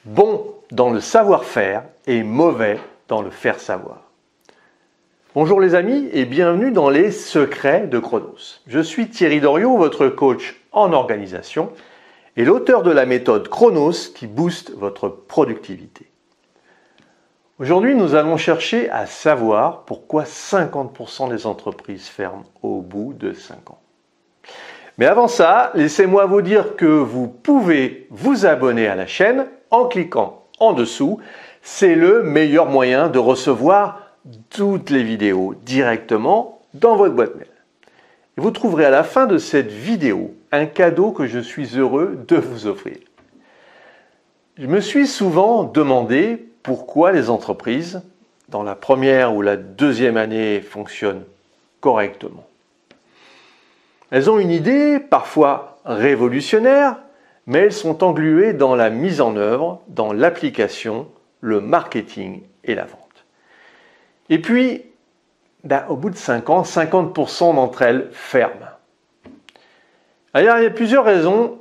bon dans le savoir-faire et mauvais dans le faire savoir. Bonjour les amis et bienvenue dans les secrets de Chronos. Je suis Thierry Doriot, votre coach en organisation et l'auteur de la méthode Chronos qui booste votre productivité. Aujourd'hui, nous allons chercher à savoir pourquoi 50% des entreprises ferment au bout de 5 ans. Mais avant ça, laissez-moi vous dire que vous pouvez vous abonner à la chaîne en cliquant en dessous. C'est le meilleur moyen de recevoir toutes les vidéos directement dans votre boîte mail. Et vous trouverez à la fin de cette vidéo un cadeau que je suis heureux de vous offrir. Je me suis souvent demandé pourquoi les entreprises, dans la première ou la deuxième année, fonctionnent correctement. Elles ont une idée, parfois révolutionnaire, mais elles sont engluées dans la mise en œuvre, dans l'application, le marketing et la vente. Et puis, au bout de 5 ans, 50% d'entre elles ferment. Alors, il y a plusieurs raisons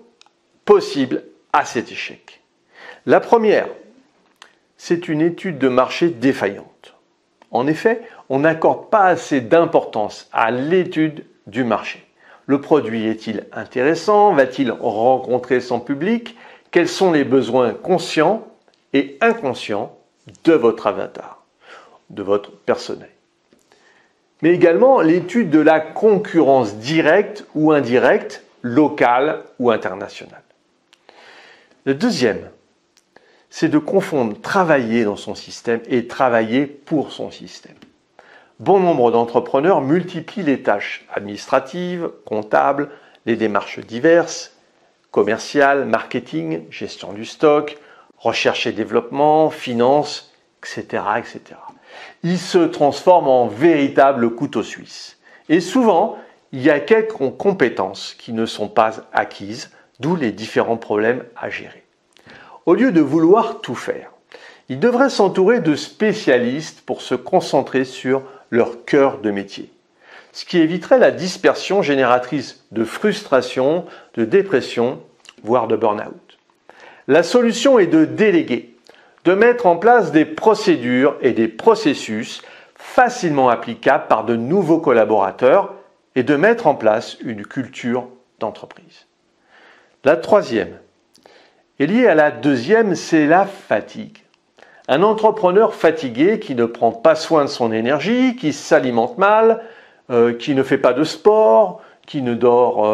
possibles à cet échec. La première, c'est une étude de marché défaillante. En effet, on n'accorde pas assez d'importance à l'étude du marché. Le produit est-il intéressant? Va-t-il rencontrer son public? Quels sont les besoins conscients et inconscients de votre avatar, de votre personnel? Mais également l'étude de la concurrence directe ou indirecte, locale ou internationale. Le deuxième, c'est de confondre travailler dans son système et travailler pour son système. Bon nombre d'entrepreneurs multiplient les tâches administratives, comptables, les démarches diverses, commerciales, marketing, gestion du stock, recherche et développement, finance, etc., etc. Ils se transforment en véritables couteaux suisses. Et souvent, il y a quelques compétences qui ne sont pas acquises, d'où les différents problèmes à gérer. Au lieu de vouloir tout faire, ils devraient s'entourer de spécialistes pour se concentrer sur leur cœur de métier, ce qui éviterait la dispersion génératrice de frustration, de dépression, voire de burn-out. La solution est de déléguer, de mettre en place des procédures et des processus facilement applicables par de nouveaux collaborateurs et de mettre en place une culture d'entreprise. La troisième est liée à la deuxième, c'est la fatigue. Un entrepreneur fatigué qui ne prend pas soin de son énergie, qui s'alimente mal, qui ne fait pas de sport, qui ne dort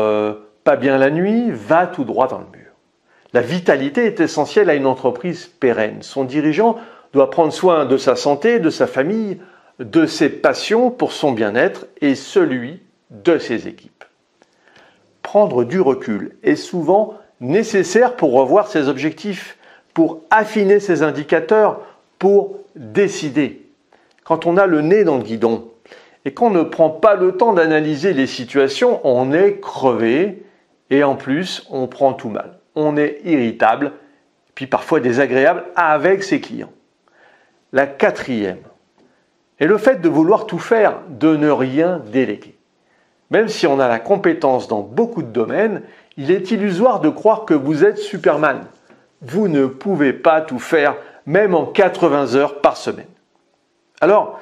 pas bien la nuit, va tout droit dans le mur. La vitalité est essentielle à une entreprise pérenne. Son dirigeant doit prendre soin de sa santé, de sa famille, de ses passions pour son bien-être et celui de ses équipes. Prendre du recul est souvent nécessaire pour revoir ses objectifs, pour affiner ses indicateurs, pour décider. Quand on a le nez dans le guidon et qu'on ne prend pas le temps d'analyser les situations, on est crevé et en plus, on prend tout mal. On est irritable, puis parfois désagréable avec ses clients. La quatrième est le fait de vouloir tout faire, de ne rien déléguer. Même si on a la compétence dans beaucoup de domaines, il est illusoire de croire que vous êtes Superman. Vous ne pouvez pas tout faire, même en 80 heures par semaine. Alors,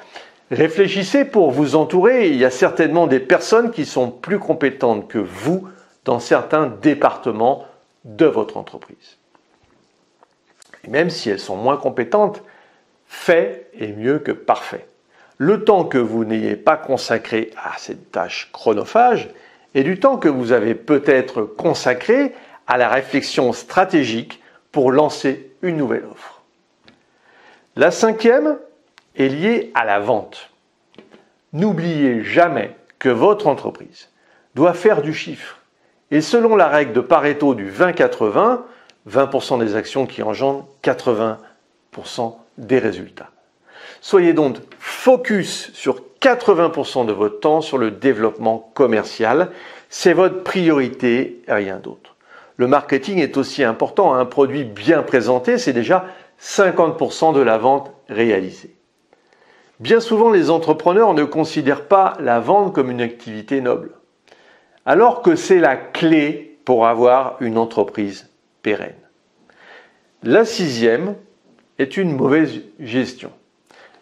réfléchissez pour vous entourer. Il y a certainement des personnes qui sont plus compétentes que vous dans certains départements de votre entreprise. Et même si elles sont moins compétentes, fait est mieux que parfait. Le temps que vous n'ayez pas consacré à cette tâche chronophage est du temps que vous avez peut-être consacré à la réflexion stratégique pour lancer une nouvelle offre. La cinquième est liée à la vente. N'oubliez jamais que votre entreprise doit faire du chiffre. Et selon la règle de Pareto du 20-80, 20% des actions qui engendrent 80% des résultats. Soyez donc focus sur 80% de votre temps sur le développement commercial. C'est votre priorité et rien d'autre. Le marketing est aussi important. Un produit bien présenté, c'est déjà 50% de la vente réalisée. Bien souvent, les entrepreneurs ne considèrent pas la vente comme une activité noble, alors que c'est la clé pour avoir une entreprise pérenne. La sixième est une mauvaise gestion.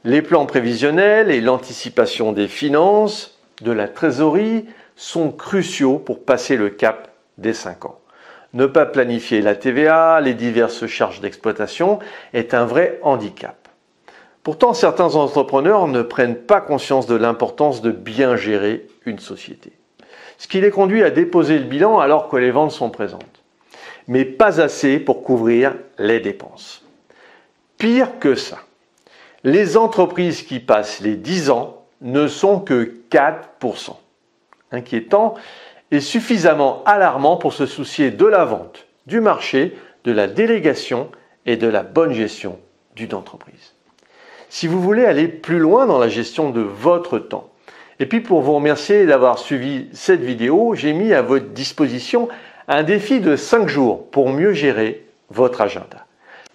Les plans prévisionnels et l'anticipation des finances, de la trésorerie sont cruciaux pour passer le cap des 5 ans. Ne pas planifier la TVA, les diverses charges d'exploitation est un vrai handicap. Pourtant, certains entrepreneurs ne prennent pas conscience de l'importance de bien gérer une société, ce qui les conduit à déposer le bilan alors que les ventes sont présentes, mais pas assez pour couvrir les dépenses. Pire que ça, les entreprises qui passent les 10 ans ne sont que 4%. Inquiétant et suffisamment alarmant pour se soucier de la vente, du marché, de la délégation et de la bonne gestion d'une entreprise. Si vous voulez aller plus loin dans la gestion de votre temps, et puis pour vous remercier d'avoir suivi cette vidéo, j'ai mis à votre disposition un défi de 5 jours pour mieux gérer votre agenda.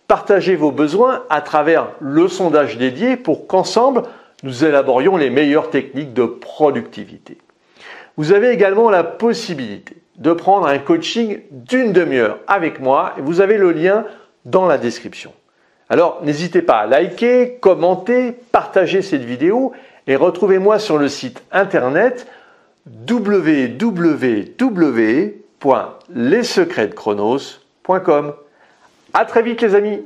Partagez vos besoins à travers le sondage dédié pour qu'ensemble, nous élaborions les meilleures techniques de productivité. Vous avez également la possibilité de prendre un coaching d'une demi-heure avec moi et vous avez le lien dans la description. Alors n'hésitez pas à liker, commenter, partager cette vidéo et retrouvez-moi sur le site internet www.lessecretsdechronos.com. À très vite les amis!